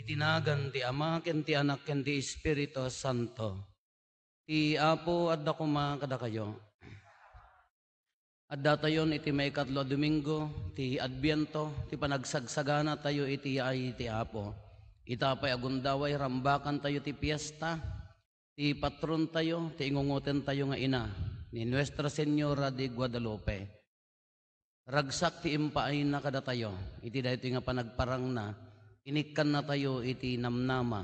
Itinagan ti Ama, ken ti Anak, ken ti Espiritu Santo. Ti Apo adda kuma kada kayo. Adda tayon iti may katlo Domingo, ti Adbiento, ti panagsagsagana tayo iti ay ti Apo. Itapay agundaway rambakan tayo ti piyesta, ti patron tayo, ti ingunguten tayo nga ina, ni Nuestra Señora de Guadalupe. Ragsak ti impaay na kada tayo, iti dahito nga panagparang na, inikkan na tayo iti namnama,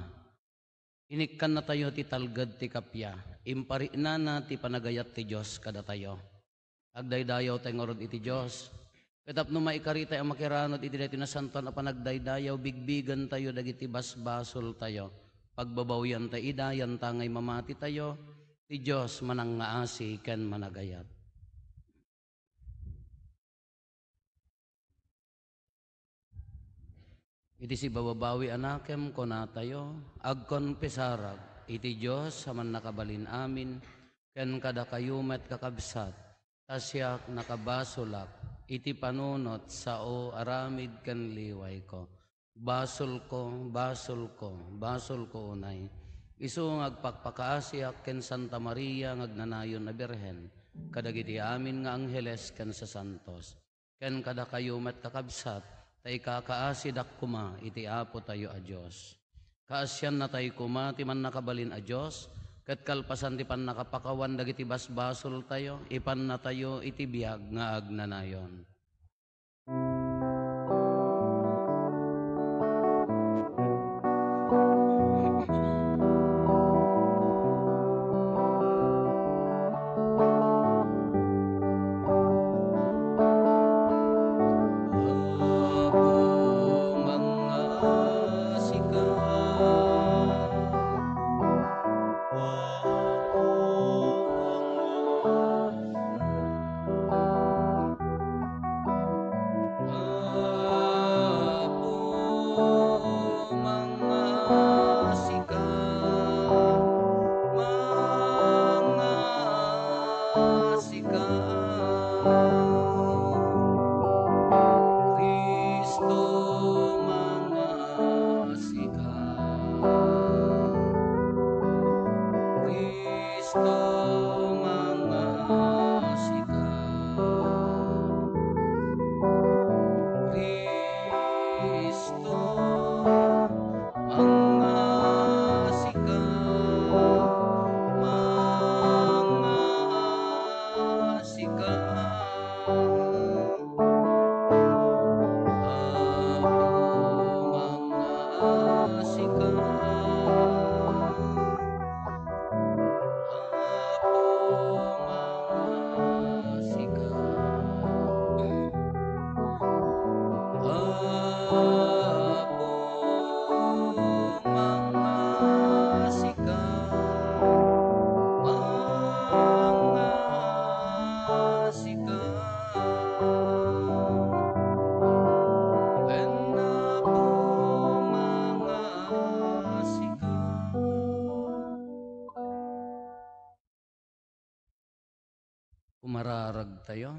inikkan na tayo ti talgad ti kapya, impari na ti panagayat ti Diyos kada tayo. Agdaydayaw tayo ngorod iti Diyos. Katapno maikarita ang makiranod iti dahito na santon a panagdaydayaw, bigbigan tayo dagiti basbasol tayo. Pagbabawyan tayo idayan tangay mamati tayo, ti Diyos manang ngaasi ken managayat. Iti si bababawi anakem kona tayo, agkonpesarag, iti Diyos saman nakabalin amin, ken kada kayumet kakabsat, tasyak nakabasulak, iti panunot sao aramid ken liway ko. Basol ko, basol ko, basol ko unay. Isu ngagpakpakaasyak ken Santa Maria ngagnanayon na Birhen, kadagiti amin nga angheles ken sa santos. Ken kada kayumet kakabsat, tay kakaasidak kuma iti Apo tayo a Diyos. Kaasyan na tayo kuma ti man nakabalin a Diyos, ket kalpasan ti pan nakapakawan dagiti basbasol tayo, ipan na tayo iti biag nga agnanayon. Kumararag tayo.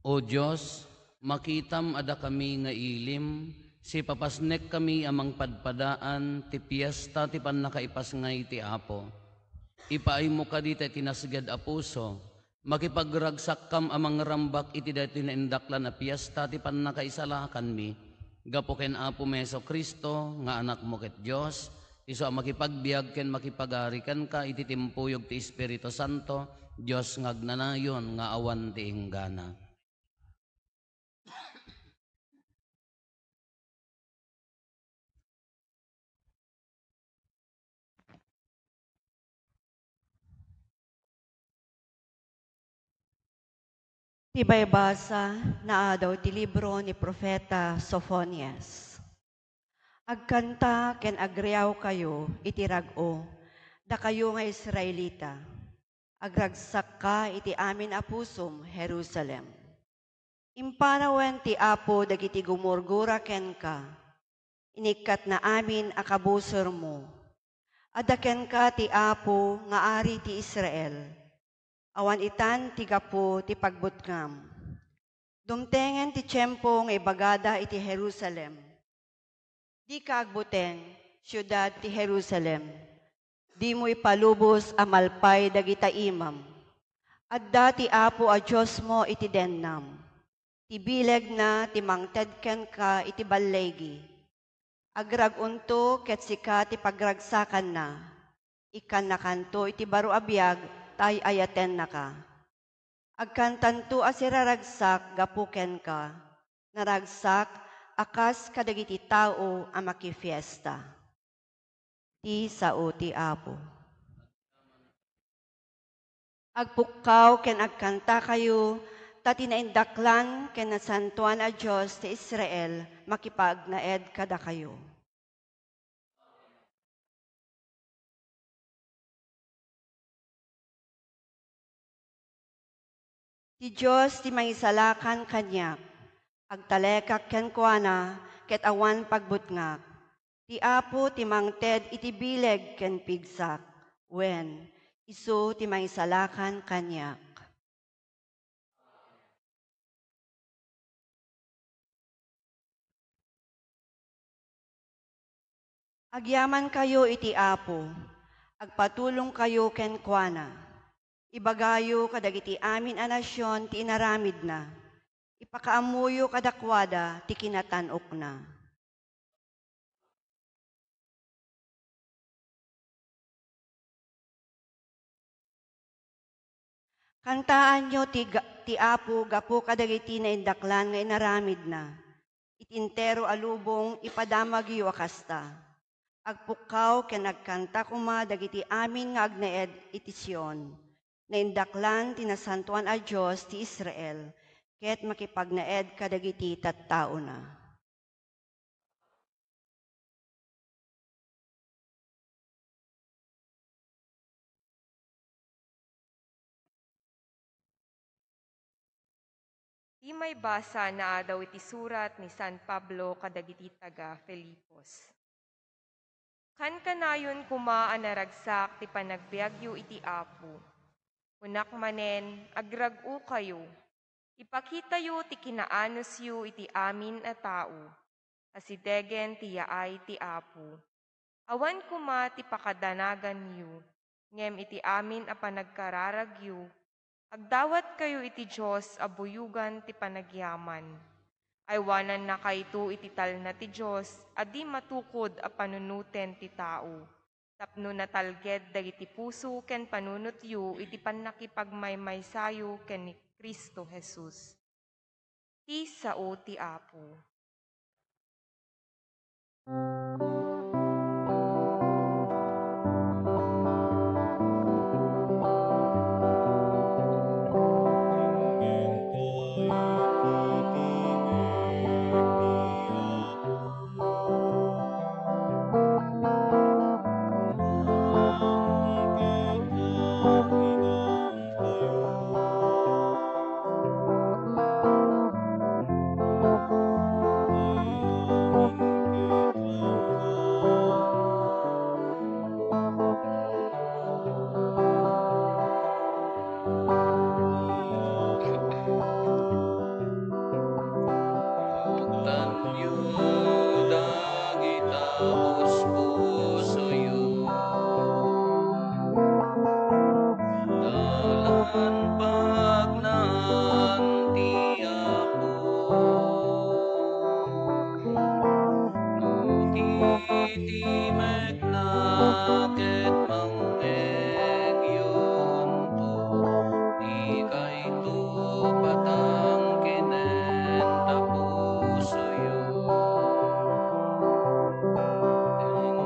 O Diyos, makitam ada kami nga ilim, si papasnek kami amang padpadaan, ti piyesta ti pannakaipas ngay ti Apo. Ipaay mo ka di tinasgad a puso, makipagragsak kam amang rambak iti dati naindaklan na piyesta ti pannakaisalakan mi. Gapo ken Apo Meso Kristo, nga anak mo ket Diyos, iso makipagbiag ken makipagarikan ka iti timpuyog ti Espiritu Santo, Diyos ngagnanayon nga awan ti inggana. Tibay basa na daw ti libro ni Propeta Sophonias. Agkanta ken agriaw kayo iti rag-o, da kayo nga Israelita. Agragsak ka iti amin a pusom, Jerusalem. Impanawen ti Apo dagiti gumurgura ken ka. Inikat na amin a kabusor mo. Adaken ka ti Apo nga ari ti Israel. Awan itan ti gapo ti pagbutngam. Dumtengen ti tiyempo nga ibagada iti Jerusalem. Di kaagbuten, siyudad ti Jerusalem. Di mo ipalubos a malpay dagita imam. Adda ti Apo a Diyos mo iti dennam. Ti bileg na ti mangtedken ka iti ballegi. Agragunto ket sika ti pagragsakan na. Ikan na kanto iti baro abiyag tay ayaten na ka. Agkantanto asiraragsak gapuken ka. Naragsak akas kadagiti tao a makifiesta. Ti sao ti Apo. Agpukaw ken agkanta kayo, tati naindaklan ken nasantuan a Diyos ti Israel, makipagnaed kada kayo. Ti Diyos ti mangisalakan kanyak, agtalekak ken kuana, ket awan pagbutngak. Ti Apo ti mangted iti bileg ken pigsak, wen isu ti mangisalakan kanyak. Agyaman kayo iti Apo, agpatulong kayo ken kuana. Ibagayo kadagiti amin a nasyon ti inaramid na. Ipakaamuyo kadakwada ti kinatanok na. Kantaan nyo ti Apo gapo kadagiti na indaklan nga inaramid na. Itintero alubong ipadamag yu akasta. Agpukaw ken nagkanta kuma dagiti amin nga agnaed iti Sion. Na indaklan tinasantuan a Diyos ti Israel, ket makipagnaed kadagiti tattao na. Di may basa na daw iti surat ni San Pablo kadagiti taga Filipos. Kan kanayon kuma anaragsak ti panagbiagyo iti Apo. Unak manen agragu kayo. Ipakita yu ti kinaanos yu iti amin a tao. Asidegen ti yaay ti Apo. Awan kuma ti pakadanagan yu. Ngem iti amin a panagkararag yu. Agdawat kayo iti Diyos a buyugan ti panagyaman. Aywanan na kayto iti tal na ti Diyos, adi matukod a panunuten ti tao. Tapno natalged dagiti puso ken panunot yu iti pannakipagmaymaysayo ken ni Kristo Jesus. Ti sao ti Apo. Tanyo dagita puspusoyo dalan pagnanti Apo no titimek na ket mangyegyonto di kay tu patang kinen tapusoyo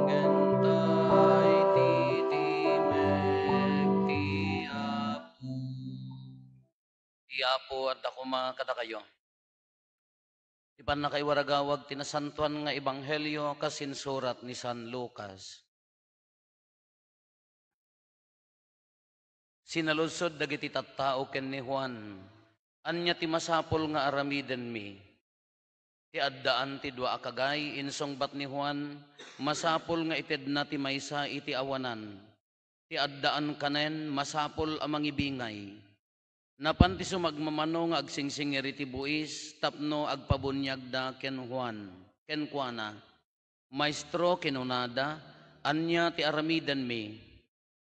enggentay titimek ti Apo. Ti Apo at ako mga kada kayo. Di pa na kay waragawag tinasantuan nga ebanghelyo kasinsurat ni San Lucas. Sinalusod dagiti tattao ken ni Juan. Anya ti masapol nga aramiden mi. Ti addaan ti dua akagay insong bat ni Juan masapol nga ited na ti maysa iti awanan. Ti addaan kanen masapol amang ibingay. Napan ti sumagmamano nga agsingsingir iti buis tapno agpabunyag da ken Juan. Ken kuana, Maestro kinunada, anya ti aramiden mi.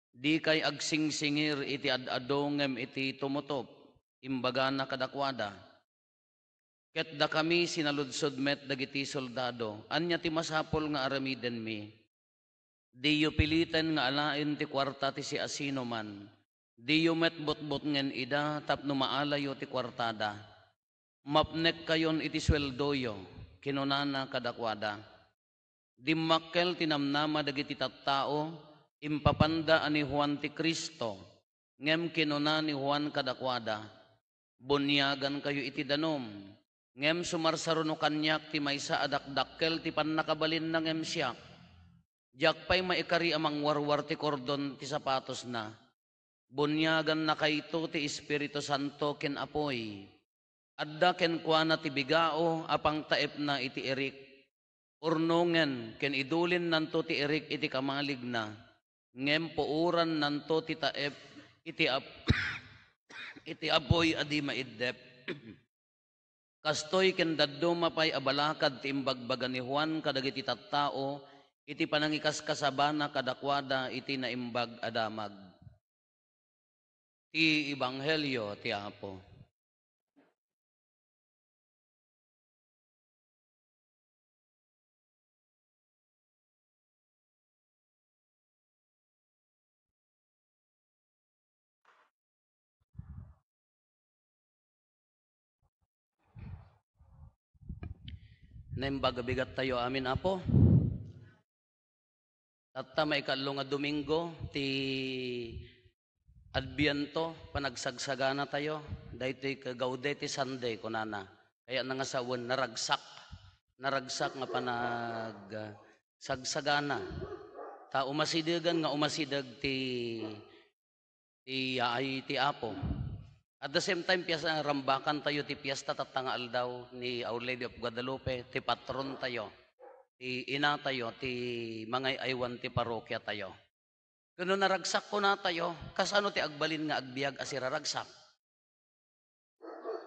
Di kay agsingsingir iti adadongem iti tumutop, imbaga na kadakwada. Ket da kami sinaludsod met dagiti soldado, anya ti masapol nga aramiden mi. Di yu piliten nga alain ti kwarta ti si asino man. Di yu met botbot ngen ida tapno maalayo ti kwartada. Mapnek kayon iti sweldoyo, kinunana kadakwada. Dimmakkel tinamnama dagiti tattao, impapanda ani Juan ti Kristo, ngem kinuna ni Juan kadakwada, bunyagan kayo iti danom, ngem sumarsaruno kanyak ti maysa adakdakkel ti pannakabalin na ngem siyak, jak pa'y maikari amang warwar ti kordon ti sapatos na, bunyagan na kayto ti Espiritu Santo ken apoy, adda ken kuana ti bigao apang taep na iti erik, urnongen ken idulin nanto ti erik iti kamalig na, ngem puuran nanto ti taep iti iti apoy adi maiddep. Kastoy ken daddo mapay abalakad ti imbagbaga ni Juan kadagiti tattao iti panangikaskasabana kadakwada iti naimbag adamag. Ti ebanghelyo ti Apo. Naimbagabigat tayo amin Apo. Tatta maikadlo nga Domingo ti Adbiento panagsagsagana tayo daytoy Gaudete Sunday kunana. Kaya nga sawon naragsak nga panag sagsagana. Ta umasidegan nga umasidag ti Apo. At the same time, rambakan tayo ti piyesta tatangaal daw ni Our Lady of Guadalupe, ti patron tayo, ti ina tayo, ti mga aywan ti parokya tayo. Kuno naragsak ko na tayo, kasano ti agbalin nga agbiag asiraragsak.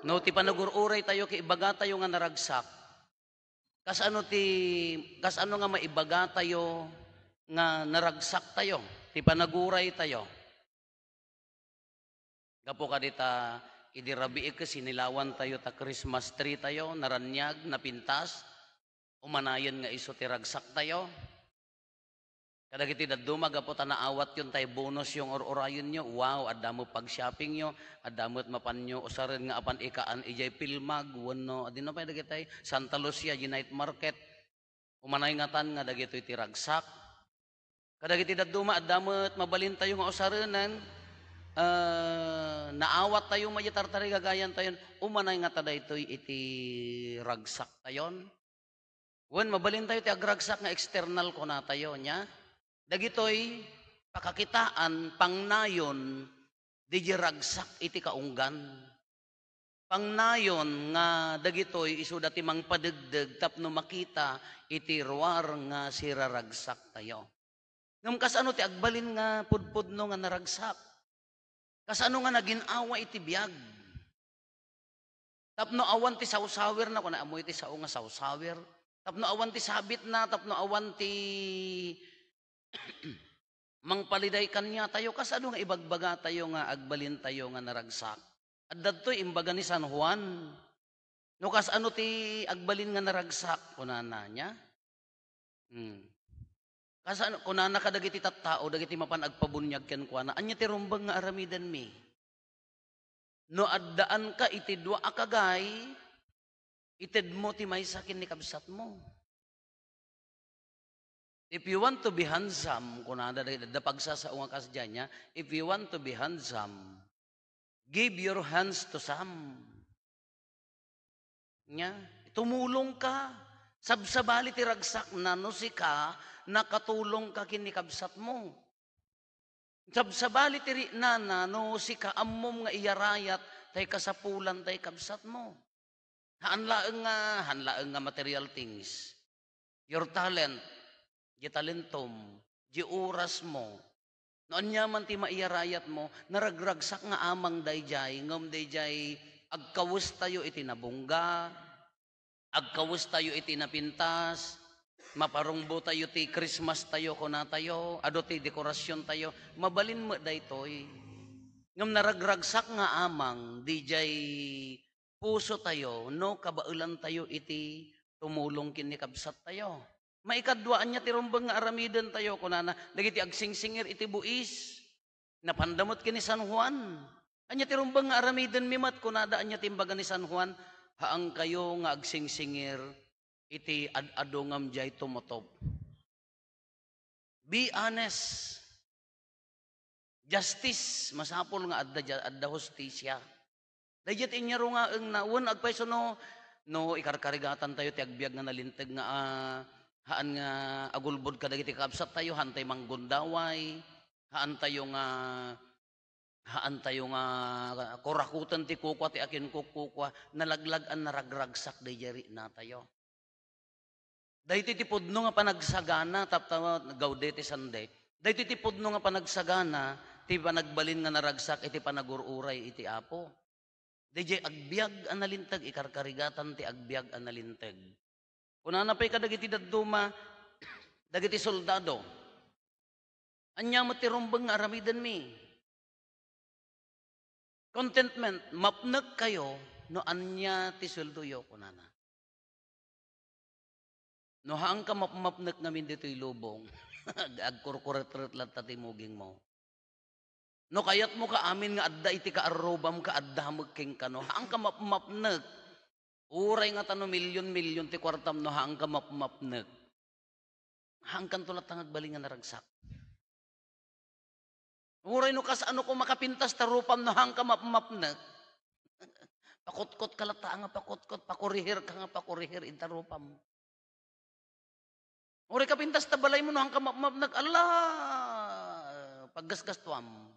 No, ti panagururay tayo, kaibaga tayo nga naragsak. Kasano nga maibaga tayo nga naragsak tayo, ti panaguray tayo. Gapo ka dita, idirabi sinilawan tayo ta Christmas tree tayo, naranyag, napintas, umanayan nga iso ti ragsak tayo. Kadagiti daduma gapo ta naawat yun tay bonus yung or-orayon nyo. Wow, adamo pag-shopping nyo, adamot mapanyo usarin nga apan ikaan ijay pilmag, wano, adino pa dagitay Santa Lucia Unite Market. Umanay ngatan nga dagitoy tiragsak. Kadagiti daduma adamot mabalin tayo nga usarenan, naawat tayo majitartari gagayan tayon, umanay nga tada ito'y iti ragsak tayon. Wen mabalin tayo ti agragsak nga external ko na tayo nya. Dagitoy pakakitaan pangnayon di ragsak iti kaunggan. Pangnayon nga dagitoy isuda ti mangpadegdeg tapno makita iti ruar nga siraragsak tayo. Ngem kasano ti agbalin nga pudpudno nga naragsak? Kasano nga naginawa iti biag? Tapno awan ti sawsawer na kuna amoy ti sao nga sawsawer. Tapno awan ti sabit na, tapno awan ti mangpaliday kanya tayo, kasano nga ibagbaga tayo nga agbalin tayo nga naragsak. At dadtoy imbaga ni San Juan. No kasano ti agbalin nga naragsak kunana niya? Kasano kunana ka dagiti tattao dagiti mapan agpabunyag ken kuana. Anya ti rumbang nga aramidan mi. No addaan ka iti dua akagay, ited mo ti maysa ken ni kabsat mo. If you want to be handsome, kunada da pagsasao nga kasdya niya, if you want to be handsome, give your hands to some. Nya, tumulong ka. Sabsabali ti ragsak na no si ka, nakatulong ka kini kabsat mo. Sabsabali ti nana no si ka ammom nga iyarayat tay kasapulan tay kabsat mo. Hanlaeng nga material things. Your talent, di talentom, di oras mo. Noon niya man ti maiyarayat mo, naragragsak nga amang dayjay, ngam dayjay agkawus tayo iti nabungga, agkawus tayo iti napintas, maparungbo tayo ti Christmas tayo kuna tayo, ado ti dekorasyon tayo, mabalin mo daytoy. Ngam naragragsak nga amang, dayjay puso tayo, no kabaulan tayo iti tumulong kini kabsat tayo. Maikadwaan niya ti rumbang nga aramidan tayo kunana dagiti agsingsingir iti buis napandamot kini San Juan. Anya ti rumbang nga aramidan mimat kunada anya ti imbaga ni San Juan, haang kayo nga agsingsingir iti ad-ado ngam jay tumotop. Be honest. Justice masapol nga adda hustisya. Dayjat inyaro nga ang naun agpayso no ikarkarigatan tayo ti agbiag nga nalinteg nga haan nga agulbod ka dagiti kabsat tayo, hantay manggundaway, haan tayo nga kurakutan ti kukwa ti akin kukwa, nalaglagan naragragsak dayjari na tayo. Dahiti ti pudno nga panagsagana, taptawa gaudete sande, dahiti ti pudno nga panagsagana, ti panagbalin nga naragsak, iti panagururay iti apo. Dayjay agbiag analintag, ikarkarigatan ti agbiag analintag. Kunana pa'y kadagiti dadduma, dagiti soldado. Anya mo ti rumbang nga aramidan mi. Contentment, mapnag kayo, no anya ti sweldoyo kunana. No haang ka mapnag namin dito'y lubong, agkurkuret-ret lang tatimuging mo. No kayat mo ka amin nga adda iti kaarrobam ka adda magking ka, no haang ka mapnag. Uray nga tano milyon ti kwartam no haang ka mapnag. Haang kan tulat tangag balingan naragsak. Uray no kasano ko makapintas tarupam no haang ka mapnag. Pakutkot kalata nga pakutkot, pakurihir ka nga pakurihir intarupam. Uray kapintas tabalay mo no haang ka mapnag. Allah! Paggasgastuam.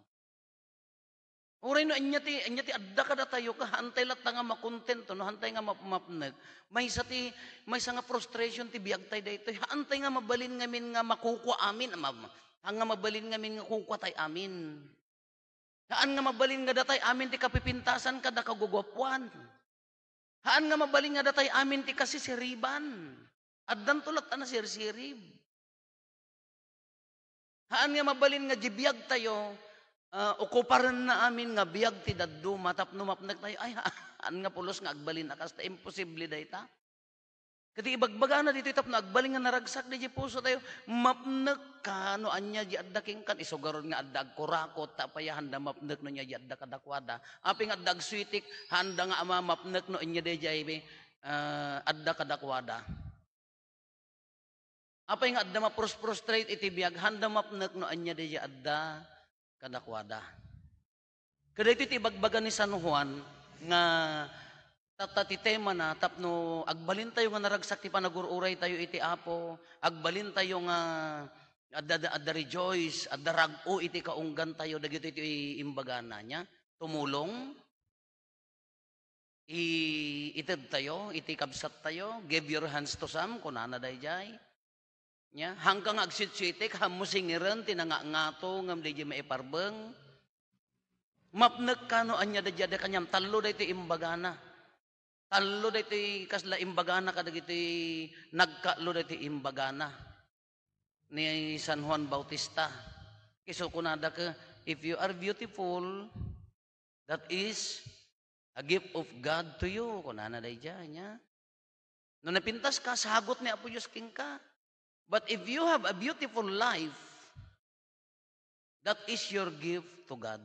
Uray no anya ti adda kada tayo ka hantay lat nga makontento no hantay nga mapnag. May sa nga frustration ti biag tay daytoy. Hantay nga mabalin ngamin nga makukwa amin. Hang nga mabalin ngamin nga kukwa tay amin. Haan nga mabalin nga datay amin ti kapipintasan kada kagugwapuan. Haan nga mabalin nga datay amin ti kasisiriban. Addan tulat na sirsirib. Haan nga mabalin nga jibiyag tayo, ukuparan na amin nga biyag ti daddo, matap numapnag tayo, ay haan nga pulos nga agbalin akas, ta imposible day ta. Kati ibagbaga na dito itap na agbaling nga naragsak di puso tayo, mapnek ka, no anya di adda king kan, isugaron nga adda agkurakot, tapaya handa mapnek no nya di adda kadakwada. Api nga adda agsuitik, handa nga ama mapnek no anya di jay adda kadakwada. Apay nga adda ma-prostrate iti biyag, handa mapnek no anya di adda kadakwada. Kada iti ibagbaga ni San Juan, nga tatati tema na tapno agbalin tayo nga naragsak ti panagururay tayo iti Apo, agbalin tayo nga adda rejoice, adda rag-o iti kaunggan tayo dagito iti imbagana niya, tumulong ited tayo, iti kabsat tayo, give your hands to some kunana dayjay. Nya hanggang agsitswitik hamusingiren tinanga-ngato ngam dayjay maiparbeng. Mapnek kano anya dayjay kanyam tallo dayti imbagana. Tallo dayti kasla imbagana kadagiti nagkalo dayti imbagana ni San Juan Bautista. Kiso kunada ka, if you are beautiful, that is a gift of God to you. Kunana dayjay nya. No napintas ka, sagot ni Apo Diyos king ka. But if you have a beautiful life, that is your gift to God.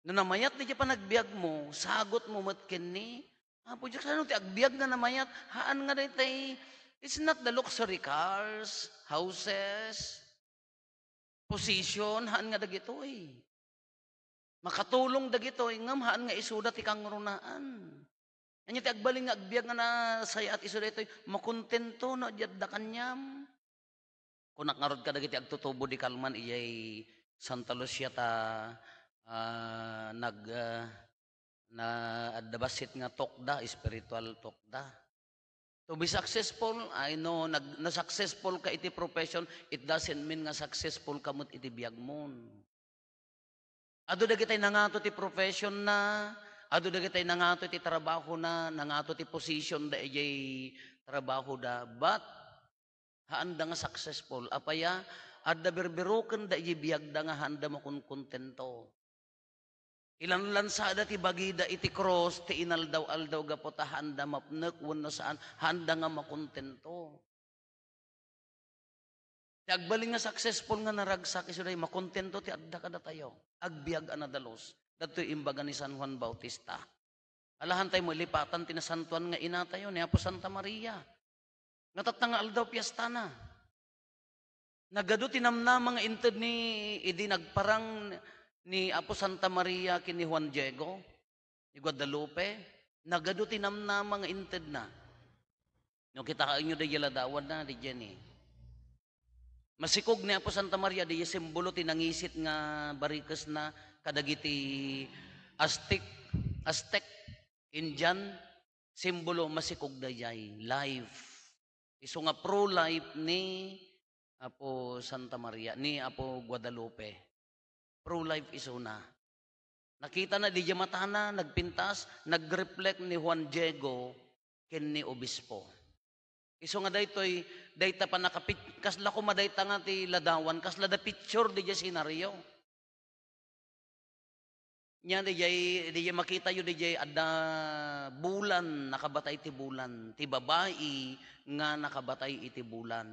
No namayat di pa nagbiag mo, sagot mo matken ni, Apo Diyos, ano ti agbiag nga namayat, haan nga day, it's not the luxury cars, houses, position, haan nga dagito eh. Makatulong dagito eh, ngam haan nga isuda ti kang runaan. Anya ti agbaling nga agbiag nga na saya at isuda ito, makontento no adda kanyam. Kung nakarod ka dagiti agtutubo di kalman, iyay Santa Lucia ta, na addabasit nga tokda, spiritual tokda. To be successful, I know, na-successful ka iti profession, it doesn't mean nga successful ka mo't iti biyag mo. Ado dagitay nangato ti profession na, ado dagitay nangato ti trabaho na, nangato ti position da ijay trabaho da, but haanda nga successful, apaya, adda berberoken da ijay biyag da nga handa mo kun kontento. Ilan lansada ti bagida iti cross, ti inaldaw-aldaw gapota handa mapnek, wano saan, handa nga makontento. Ti agbaling nga successful nga naragsak, isuday makontento ti adda kada tayo. Agbiag anadalos. Dato imbaga ni San Juan Bautista. Alahan tayo mo, lipatan ti na Santuan nga ina tayo, ni Apo Santa Maria. Ngatatanga aldaw piyesta na. Nagado tinamna mga inted ni, idi nagparang ni Apo Santa Maria kini Juan Diego, ni Guadalupe, nagado tinamna mga inted na. No, kita kainyo da yaladawan na, di Jenny. Masikog ni Apo Santa Maria, di simbolo tinangisit nga barikas na kadagiti Aztec, Indian, simbolo masikog da jay, life. Iso nga pro-life ni Apo Santa Maria, ni Apo Guadalupe. Pro-life iso na. Nakita na di matana, nagpintas, nag-reflect ni Juan Diego ken ni Obispo. Iso nga daytoy, dayta pa nakapit, kasla ko madayta nga ti ladawan, kasla da picture di senaryo. Nya di makita yu di adda bulan, nakabatay ti bulan, ti babae nga nakabatay iti bulan.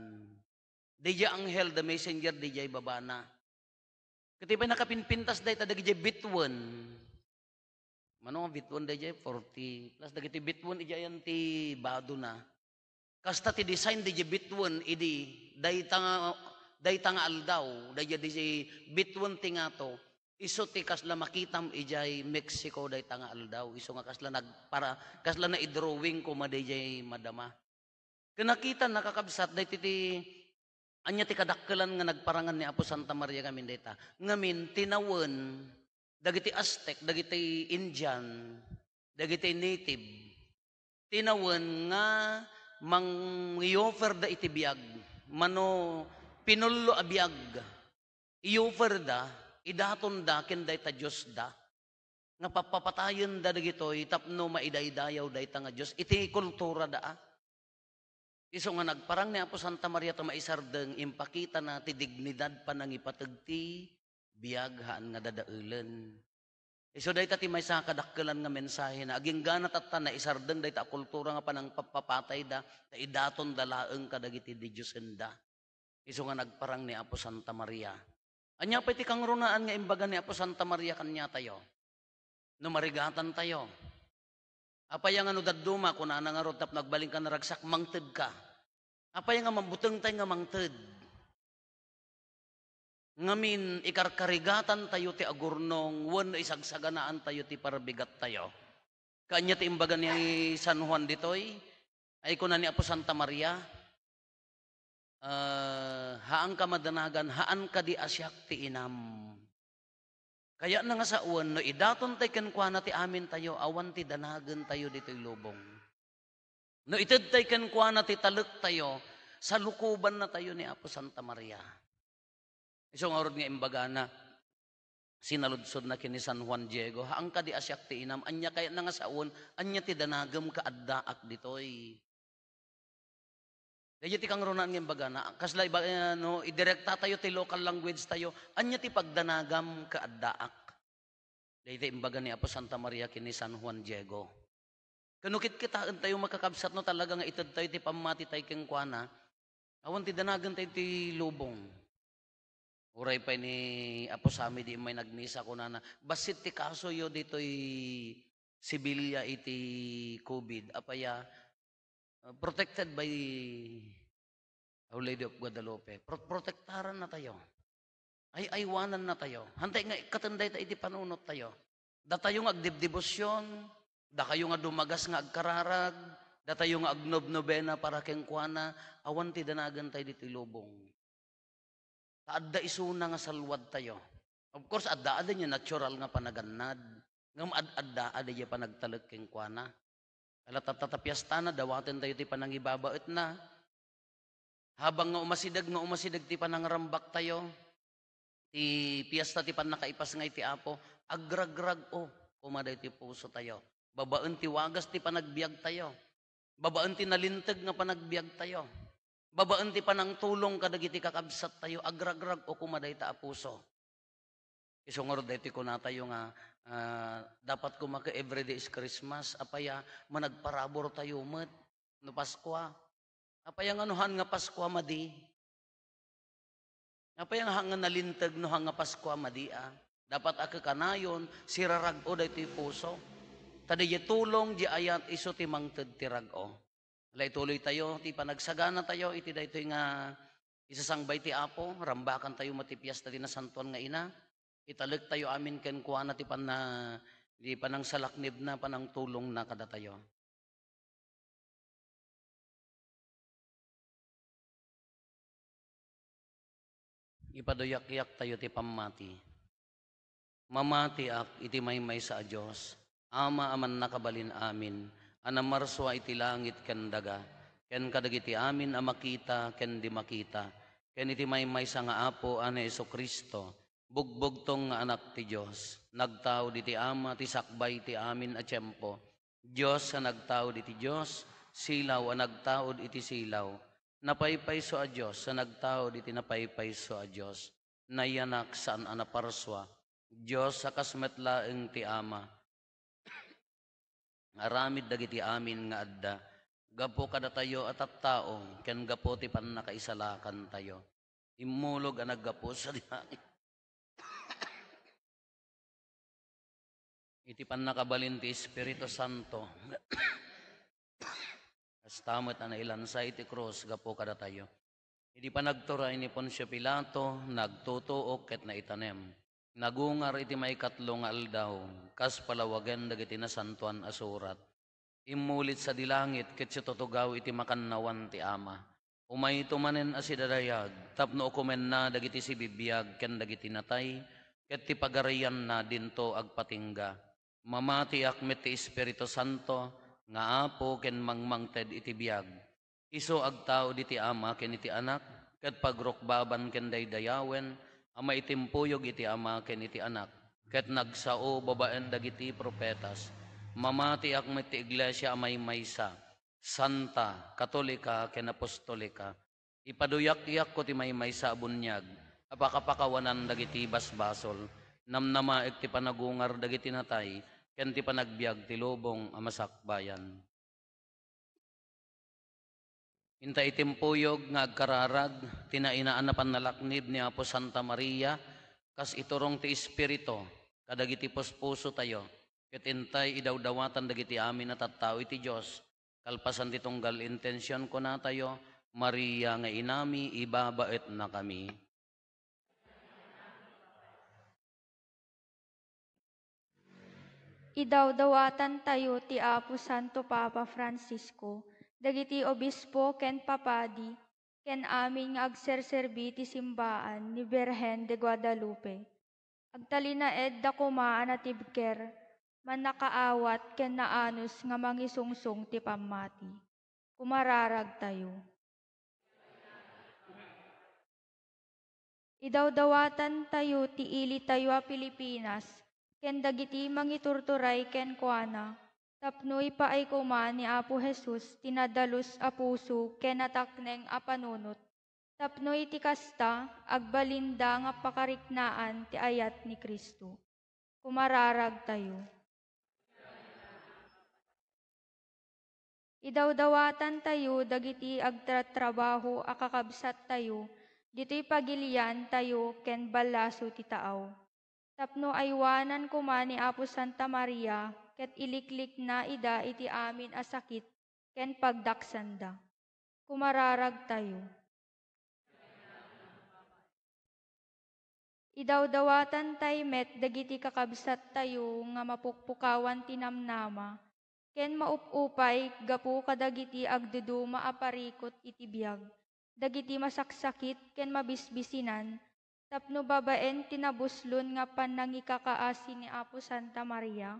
Di anghel, the messenger, di babana. Katibay nakapinpintas day, tadagi bitwan. Mano nga bitwan day 40. Plus dagiti bitwan, ijayan ti bado na. Kasta ti design day bitwan, idi, day tanga aldaw, day bitwan ti nga to. Iso ti kasla makitam ijay Mexico day tanga aldaw. Iso nga kasla na i-drawing ko maday madama. Kinakita nakakabsat, day ti anya ti kadakkelan nga nagparangan ni Apo Santa Maria kami data. Ngamin tinawen dagiti Aztec, dagiti Indian, dagiti native. Tinawen nga mang-i-offer da iti biag. Mano pinullo a biag. I-offer da, idaton da ken dayta Dios da. Nga papapatayon da dagitoy tapno maidaydayaw dayta nga Dios. Iti kultura da. Iso nga nagparang ni Apo Santa Maria ta maisardeng impakita na ti dignidad pa nang ipatagti biyaghaan nga dadaulen. Iso dayta ti may sa kadakkelan nga mensahe na aging gana tatta na isardeng dayta kultura nga panang papapatay da ta idaton dalaeng kadagiti di Diosenda. Iso nga nagparang ni Apo Santa Maria. Anya pa iti kang runaan nga imbaga ni Apo Santa Maria kanya tayo. No marigatan tayo. Apay nga no dadduma kun ana nga rod tap nagbaling ka naragsak mangted ka. Apay nga mambuteng tayo nga mangted. Ngamin ikarkarigatan tayo ti agurnong wen isagsaganaan tayo ti parabigat tayo. Kanya ti imbaga ni San Juan ditoy ay kunan ni Apo Santa Maria haan ka madanagan haan ka di asyak ti inam. Kaya na nga sa uwan no idaton tay kenkwana ti amin tayo awan ti danagen tayo ditoy lubong. No ited tay kenkwana ti talek tayo sa lukuban na tayo ni Apo Santa Maria. Iso nga orod nga imbaga na sinaludsod na kini San Juan Diego, haang ka di asyak ti inam, anya kaya na nga saon, anya ti danagem ka addaak ditoy. Daya ti kang ronan nga imbaga na, kasla no, idirekta tayo ti local language tayo, anya ti pagdanagam ka addaak. Daya ti imbaga ni Apo Santa Maria kini San Juan Diego. Kanukit kitaan tayo makakabsat no talaga nga itad tayo ti pamati tayo kengkwana, awan ti danagan tayo ti lubong. Uray pa ni Apo Sami di may nagmisa ko na basit ti kaso yo dito'y Sibilya iti COVID. Apaya protected by Our Lady of Guadalupe. Protektaran na tayo. Ay aywanan na tayo. Hantay nga katanday ta iti panunot tayo. Da tayo nga agdibdibosyon, da kayo nga dumagas nga agkararag, da tayo nga agnob-nobena para kengkwana, awan ti danagan tayo dito'y lubong. Adda isuna nga salwad tayo. Of course, adda niya natural nga panagannad. Ngam adda niya panagtalek kengkwana. Kala tatatapyasta na, dawaten tayo ti panangibabaet na. Habang nga umasidag ti panangrambak tayo, ti piyesta ti panakaipas nga iti Apo, agragrag o, kumaday ti puso tayo. Babaan ti wagas ti panagbiag tayo. Babaan ti nalintag nga panagbiag tayo. Babaan ti panang tulong kadagiti kakabsat tayo, agragrag o kumaday ta puso. Isungor deti ko na tayo nga, dapat kumaka everyday is Christmas, apaya managparabor tayo met, no Paskwa. Apaya nga nuhan nga Paskwa madi. Apaya nga hanga nalintag no hanga Paskwa madi Dapat akakanayon, sirarag o deti puso. Tadi tulong di ayat iso ti mangted tirag o. Alay tuloy tayo, ti panagsagana tayo, iti daytoy nga isasangbay ti Apo, rambakan tayo matipiyas na dinasantuan nga ina, italag tayo amin ken kuana ti panang salaknib na, panang tulong na kada tayo. Ipadoyak-yak tayo ti pamati. Mamati ak iti maymay sa Diyos, ama aman nakabalin amin, anamarswa iti langit ken daga, ken kadagiti amin a makita ken di makita, ken iti maymay sa nga Apo ane Jesucristo, bugbugtong nga anak ti Dios, nagtao diti ama ti sakbay ti amin a tiempo, Dios sa nagtao diti Dios, silaw a nagtaod iti silaw, napaypayso a Dios sa nagtao diti napaypayso a Dios, nayanak saan anaparswa, Dios sa kasmetlaeng ti ama, aramid dagiti amin nga adda, gapo kada tayo at taong, ken gapo ti pannakaisalakan tayo. Immulog ang naggapo sa langit. Iti pannakabalin ti Espiritu Santo. Kastamot na ilansa iti krus, gapo kada tayo. Iti panagturay ni Poncio Pilato, nagtutuok ket naitanem. Nagungar iti may katlong aldaw, kas palawagan dagiti nasantuan asurat. Imulit sa dilangit, ket si tutugaw iti makannawan ti ama. Umay tumanen asidadayag, tapno ukumen na dagiti si bibiyag, ken dagiti natay, ket ti pagarayan na dinto agpatingga. Mamati akmet ti Espiritu Santo, nga Apo ken mangmangted iti biyag. Iso agtao diti ama ken iti anak, ket pagrukbaban ken daydayawen, ama itimpuyog iti ama ken iti anak, ket nagsao babaen dagiti propetas. Mamati akmet ti iglesia amay maysa, santa, katolika ken apostolika. Ipaduyak-yak ko ti may maysa bunyag, apakapakawanan dagiti basbasol. Namnamaek ti panagungar dagiti natay, ken ti panagbiag ti lubong a masakbayan. Inta itimpuyog nga agkararag, tinainaan na panalaknib ni Apo Santa Maria, kas iturong ti Espiritu, kadagiti puspuso tayo, ket intay idawdawatan dagiti amin at tattao iti Diyos, kalpasan ti tunggal intensyon ko na tayo, Maria nga inami, ibabait na kami. Idawdawatan tayo ti Apo Santo Papa Francisco, dagiti obispo ken papadi, ken amin nga agserserbi ti simbaan ni Birhen de Guadalupe. Agtalinaed da kumaan at tibker, manakaawat ken naanos nga mangisungsong ti pamati. Kumararag tayo. Idawdawatan tayo ti ili tayo a Pilipinas, ken dagiti mangiturturay ken kuana, tapnoy paay kuman ni Apo Jesus tinadalus a puso ken natakneng a panunot, tapnoy ti kasta agbalinda nga pakariknaan ti ayat ni Kristo. Kumararag tayo. Idawdawatan tayo dagiti agtratrabaho a kakabsat tayo, dito'y pagilian tayo ken balaso ti taaw. Tapno aywanan kuman ni Apo Santa Maria, ket iliklik na ida iti amin a sakit, ken pagdaksanda. Kumararag tayo. Idawdawatan tayo met dagiti kakabsat tayo nga mapukpukawan tinamnama, ken maupupay gapu kadagiti agduduma a parikot iti biag, dagiti masaksakit ken mabisbisinan, tapno babaen tinabuslon nga panangikakaasi ni Apo Santa Maria,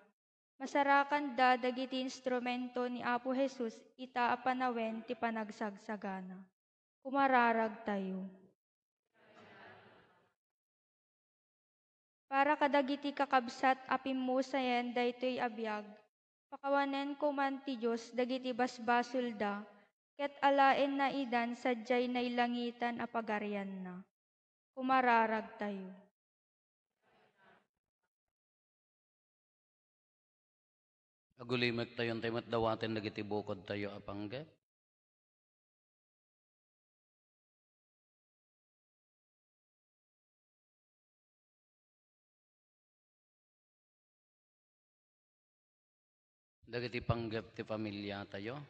masarakan da dagiti instrumento ni Apo Jesus ita a panawen ti panagsagsagana. Kumararag tayo. Para kadagiti kakabsat a pimmusayen daytoy abiyag, pakawanen kuman ti Diyos dagiti basbasol da, ket alaen na idan sadyay nailangitan a pagarian na. Kumararag tayo. Agulimek tayo tayo matdawaten dagiti bukod tayo apangge. Dagiti panggep ti pamilya tayo.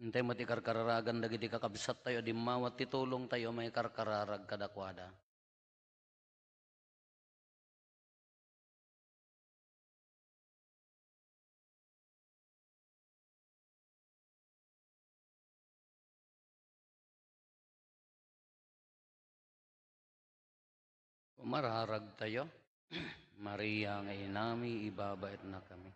Hintay mo ti karkararagan dagiti kakabsat tayo, di mawat ti tulong tayo, may karkararag kadakwada. Kumararag tayo, Maria nga inami, ibabait na kami.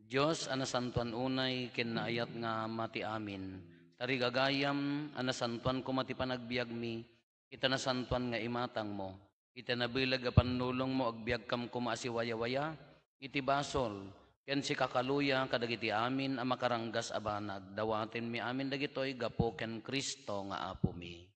Diyos, anasantuan unay, kinaayat nga mati amin. Tarigagayam, anasantuan ko mati panagbiag mi, itanasantuan nga imatang mo. Itanabilag a panulong mo, agbiag kam kumaasiwaya-waya, iti basol, ken si kakaluya, kadagiti amin, ang makaranggas abanag. Dawatin mi amin dagitoy, gapo ken Kristo nga apo mi.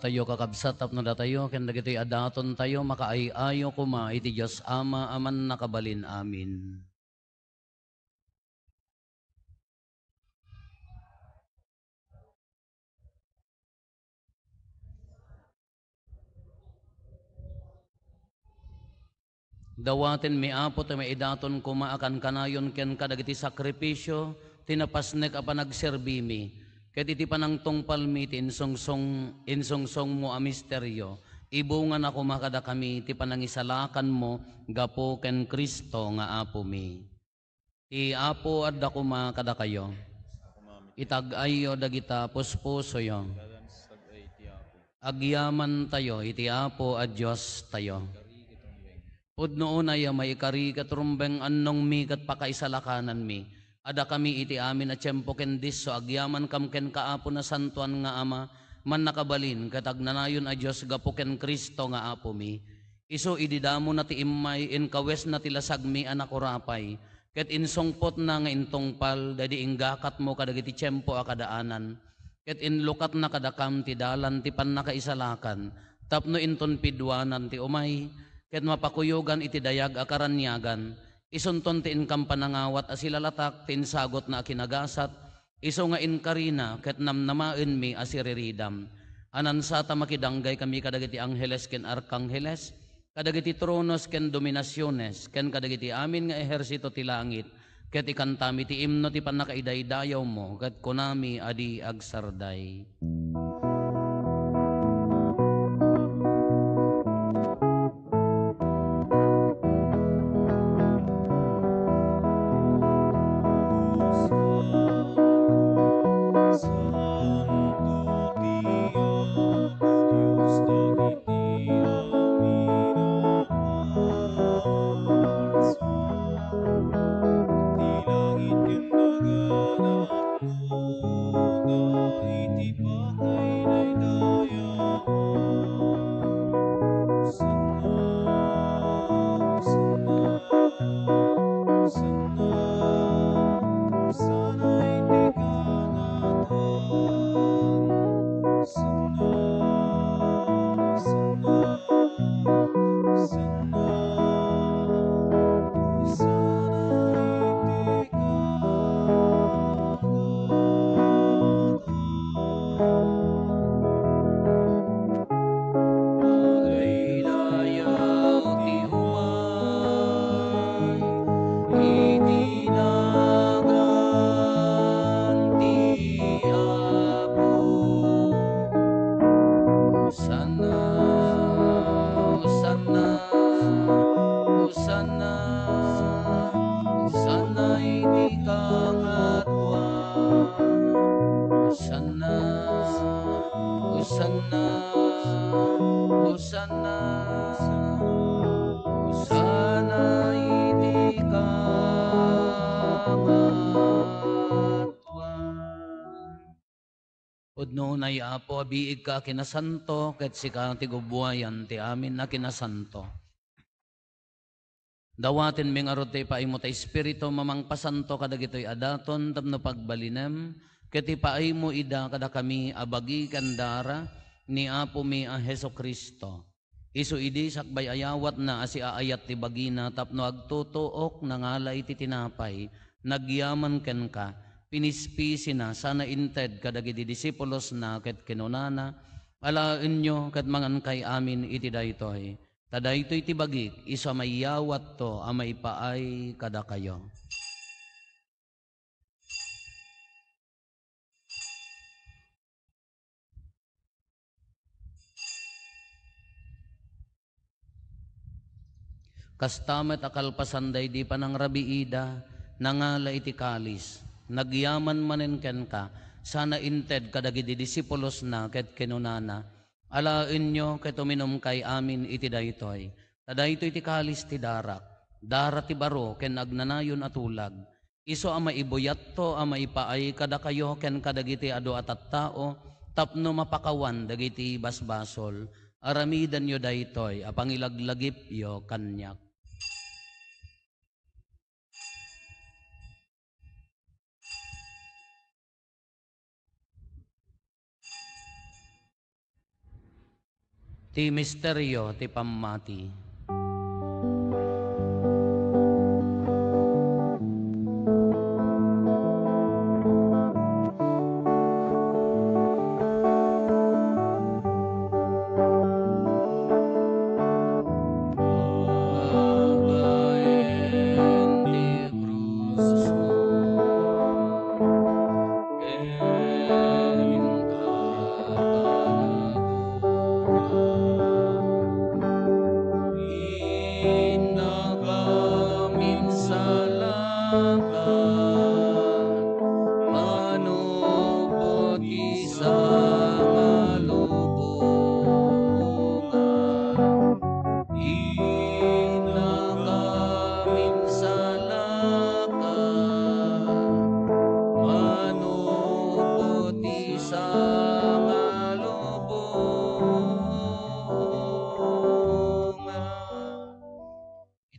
tayo kakabsat tapno da tayo ken dagiti adaton tayo makaayayo kuma iti Dios Ama aman nakabalin amin. Dawaten mi apo ta maidaton kuma akan kanayon ken kadagiti sakripisyo tinapasnek a panagserbi mi. Ket iti panangtong palmi ti insongsong mo a misteryo. Ibungan ako makada kami ti panangisalakan mo gapo ken Kristo nga apo mi. Ti apo adda kuma kada kayo. Itag-ayo dagita puspusoyo. Agyaman tayo iti apo a Dios tayo. Pudno una ya may ikari katrumbeng annong mi kat pakaisalakanan mi. Ada kami iti amin na tiyempo ken disso agyaman kam ken kaapo na santuan nga ama man nakabalin kat agnanayon a Dios gapo ken Kristo nga apo mi. Iso ididamo na ti immay in kawes na ti lasag mi anak urapay. Ket insongpot na nga intongpal dadi inggakat mo kadagiti tiyempo a kadaanan. Ket inlukat na kadakam ti dalan ti pannakaisalakan. Tapno inton pidwanan ti umay. Ket mapakuyogan iti dayag akaranyagan, isunton ti inkam panangawat asilalatak ti insagot na akinagasat, iso nga inkarina ket namnamaen mi asiriridam. Anansata makidanggay kami kadagiti angheles ken arkangheles, kadagiti tronos ken dominasyones, ken kadagiti amin nga ehersito ti langit, ket ikantami ti imno ti panakaidaydayaw mo, ket kunami adi agsarday. Udno na apo abiig ka kinasanto ket sika ti gubuayan ti amin na kinasanto. Dawaten mingarot ti paimo ta espiritu mamang pasanto kadagitoy adaton tapno pagbalinem ket ipaimo ida kada kami abagi kandara ni apo mi a Hesukristo. Isu idi sakbay ayawat na asi aayat ti bagina tapno agtutuok nangala iti tinapay nagyaman ken ka. Pinispisi na sana inted kadagiti disipulos na ket kinunana alaen nyo ket mangan kay amin iti daytoy. Tadaytoy ti bagik isa mayawat to a maipaay kada kayo. Kastamet akalpasanday di panang rabiida nangala iti kalis. Nagyaman manen ken ka, sana inted kadagiti disipulos na ket kinunana. Alaen nyo ket uminom kay amin iti daytoy. Tadaytoy ti kalis ti darak, dara ti baro ken agnanayon atulag. Iso ama ibuyat to ama ipaay kada kayo ken kadagiti adu at tao tapno mapakawan dagiti basbasol. Aramidan yo daytoy apangilaglagip yo kanyak. Iti misteryo ti pammati.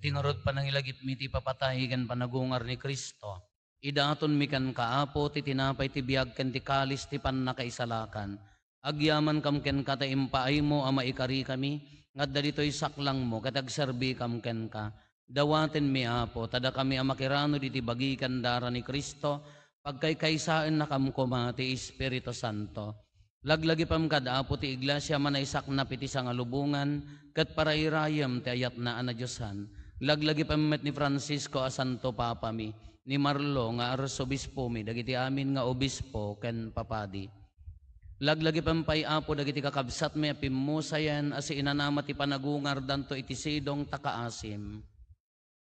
Itingarod panangilagip miti papatahigan panagungar ni Kristo. Idaton mi kan kaapo ti tinapay ti biag ken ti kalis ti pannakaisalakan. Agyaman kam ken kata impaay mo ama ikari kami, ngadda dito'y saklang mo katagserbi kam ken ka. Dawaten mi apo, tada kami amakirano diti bagikan dara ni Kristo, pagkaykaysaan na kam kuma ti Espiritu Santo. Laglagi pam kada apo ti iglesia manaisak na piti sa ngalubungan, kat parairayam ti ayat na anadyosan. Laglagi pamet ni Francisco a Santo Papa mi, ni Marlo nga arsobispo mi, dagiti amin nga obispo ken papadi. Laglagi pampay apo dagiti kakabsat mi apimusayan as inanama ti panagungar danto iti sidong takaasim.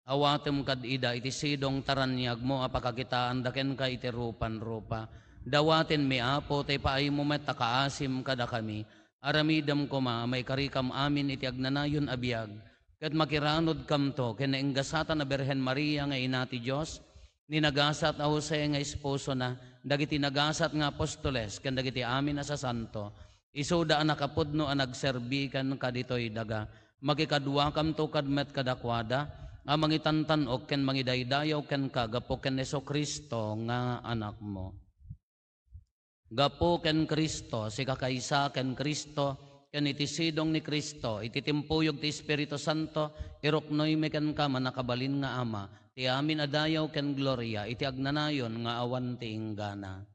Awatem kad ida iti sidong taranyag mo apakakitaan daken ka iti rupan-rupa. Dawaten mi apo tay paay mo met takaasim kada kami. Aramidam ko may karikam amin iti agnanayon abiyag. Kat makiranod kam to, kinainggasatan na Berhen Maria nga ina ti Diyos, ninagasat a Jose nga esposo na, dagiti nagasat nga apostoles, kan dagiti amin na sa santo, isuda ang nakapudno ang nagserbikan kaditoy daga, makikadwa kam to kadmet kadakwada, ang mangitantanok ken mangidaydayaw ken kagapo ken Yesu Kristo nga anak mo. Gapo ken Kristo, si kakaysa ken Kristo, ken iti sidong ni Kristo, iti timpuyog ti Espiritu Santo, iroknoy meken ka manakabalin nga ama, ti amin adayaw ken gloria, iti agnanayon nga awan ti inggana.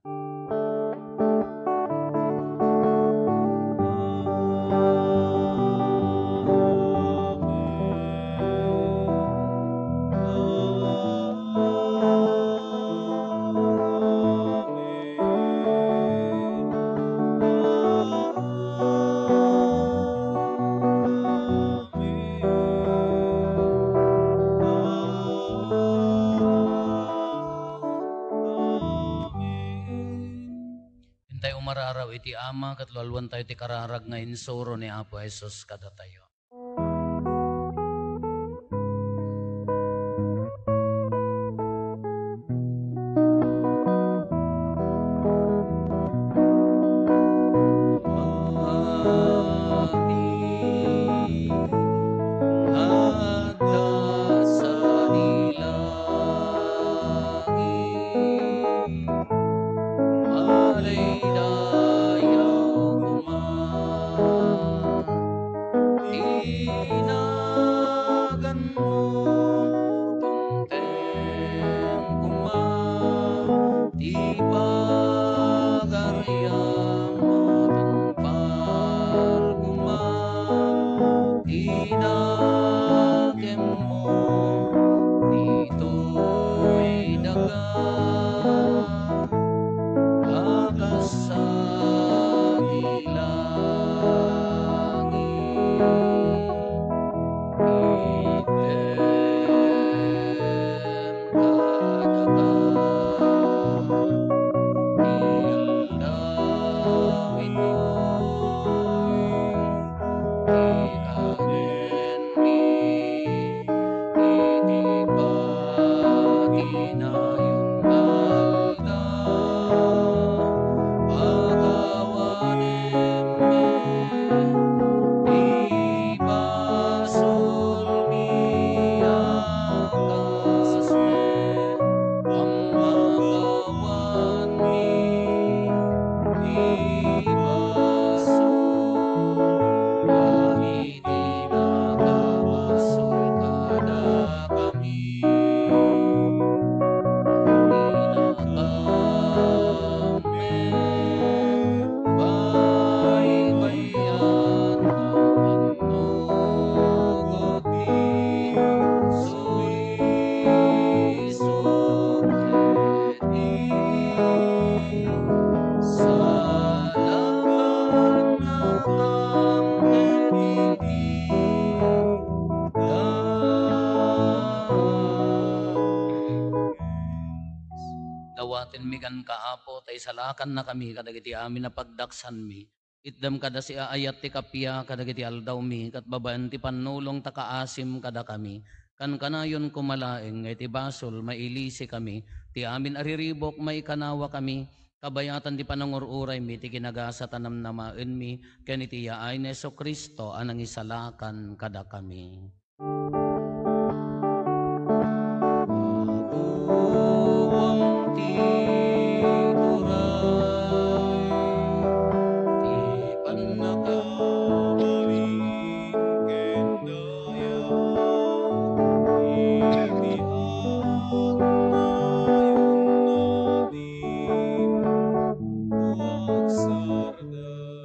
Umararaw iti ama katlualwan tayo ti kararag nga insuro ni Apo Jesus kada tayo. buhatin mi kan kaapo, tay salakan na kami, kadagiti amin na pagdaksan mi. Itdam kada si aayat ti kapya, kadagiti aldaw mi, kat babaan ti panulong takaasim kada kami. Kan kanayon kumalaeng, ngay ti basol, mailisi kami, ti amin ariribok, may kanawa kami, kabayatan ti panangururay mi, ti kinagasa tanam namaen mi, ken iti yaay ni Yesu Kristo, anang isalakan kada kami. Abuwang ti uray, ti panakabalin ken daya, iti agnayon namin, huwag sarday.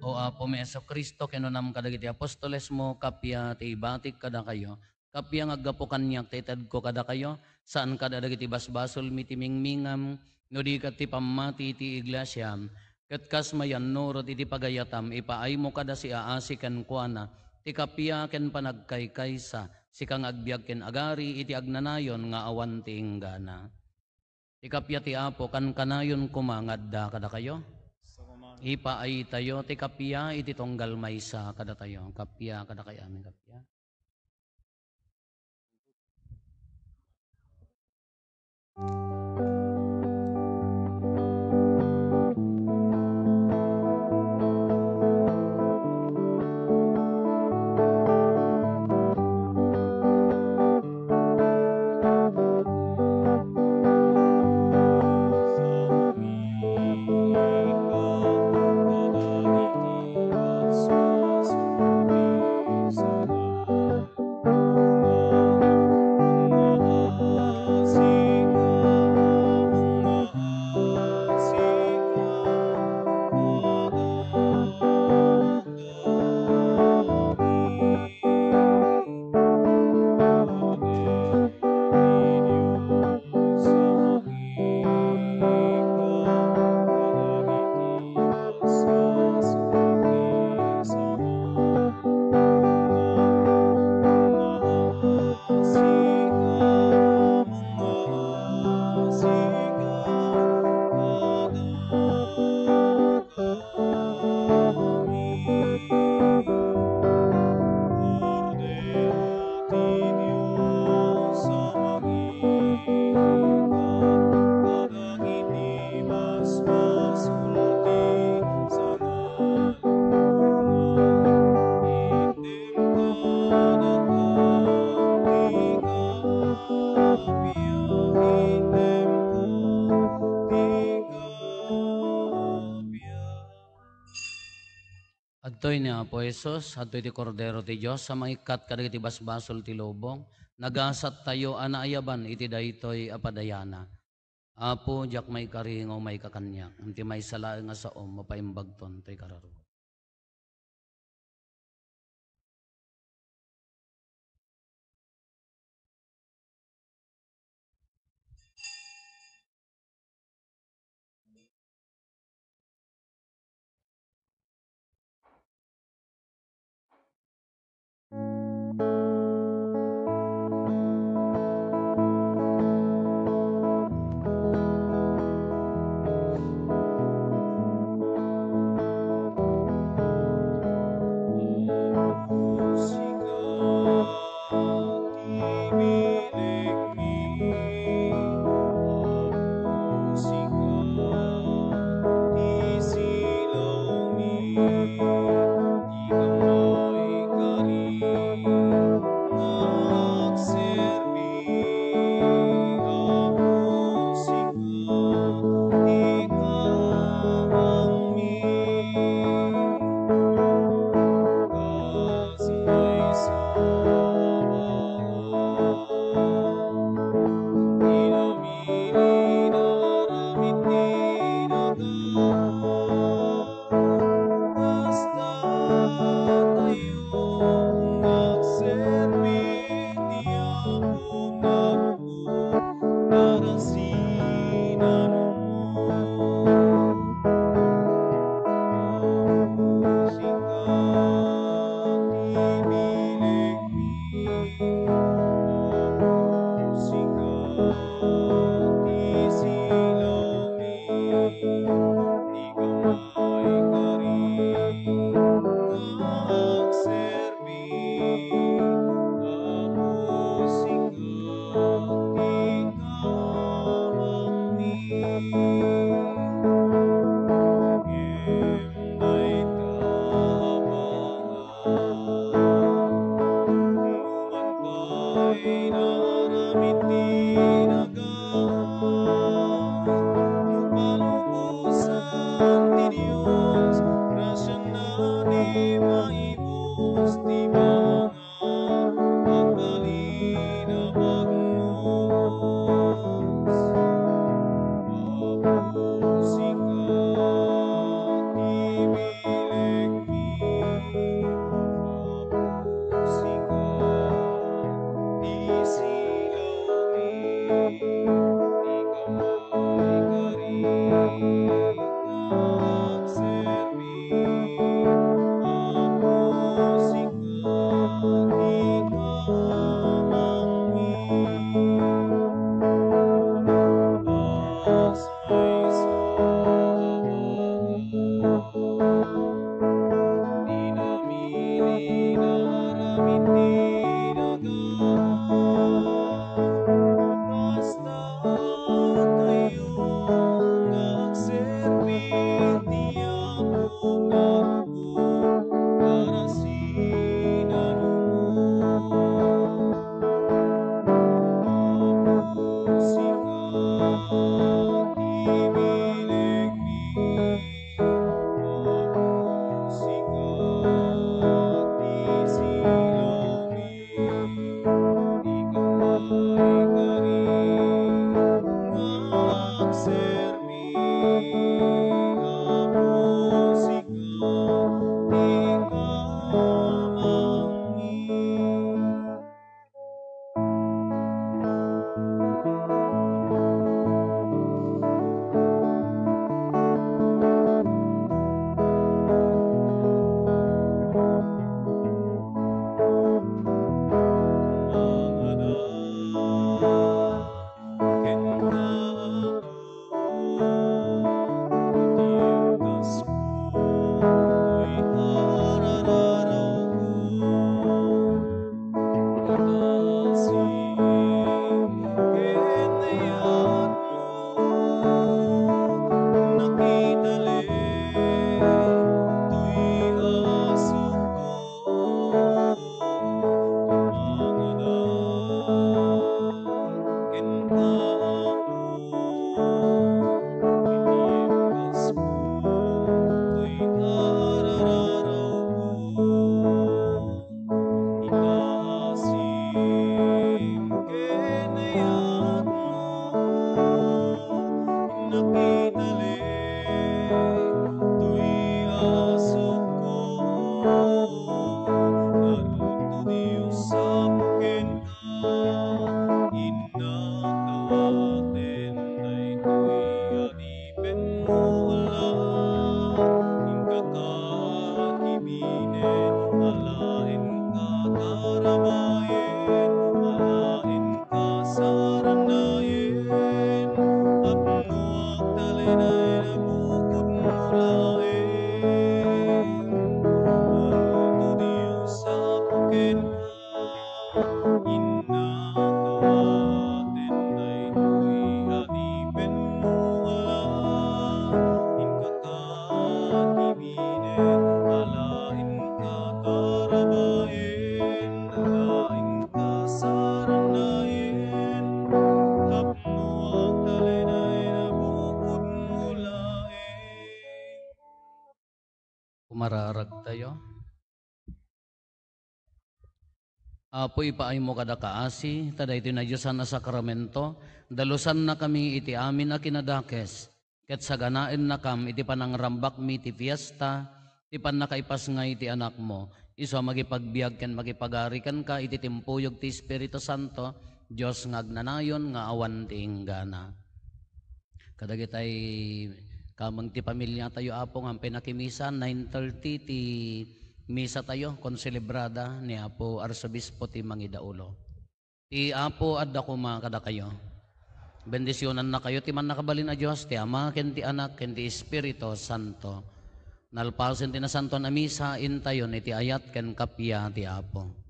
O Apo mi Yesu Kristo, kinunam kadagiti apostoles mo, kapya ti ibatik kada kayo, kapya ngaggapo kanyak ti ited ko kada kayo, saan kada dagiti basbasol mi ti mingmingam, no di kat ti pamati ti iglesia, ket kas mayan nurot iti pagayatam, ipaay mo kada si aasi ken kuana, ti kapya ken panagkaykaysa, si kang agbiag ken agari, iti agnanayon nga awan ti inggana. Ti kapya ti Apo, kan kanayon kumangadda kada kayo, ipaay tayo, ti kapya iti tonggal maysa kada tayo, kapya kada kayo amin kapya. Adtoy ni Apo Jesus, adtoy ti Kordero ti Diyos, sa mangikat kadagiti basbasol ti lubong, nagasat tayo anaayaban iti daytoy apadayana. Apo, jak may karingaw may kakanyak, anti may salae nga saom, mapaimbagton, to'y kararo. Kumararag tayo. Apo ipaay mo kada kaasi, tada iti na Diyosan na sakramento, dalusan na kami iti amin na kinadakes, ket saganaen na kam iti panangrambak mi ti fiesta, iti panakaipas nga iti anak mo, iso magipagbiag ken magipagarikan ka iti timpuyog ti Espiritu Santo, Diyos nga agnanayon nga awan ti inggana. Kadagitay kamang ti pamilya tayo apo nga pinakimisa 9:30 ti misa tayo konselebrada ni Apo Arsobispo ti Mangidaulo. Ti Apo adda kuma kada kayo. Bendisyonan na kayo ti man nakabalin a Dios ti Ama ken ti Anak ken ti Espiritu Santo. Nalpasen ti na santo na misa intayon iti ayat ken kapya ti Apo.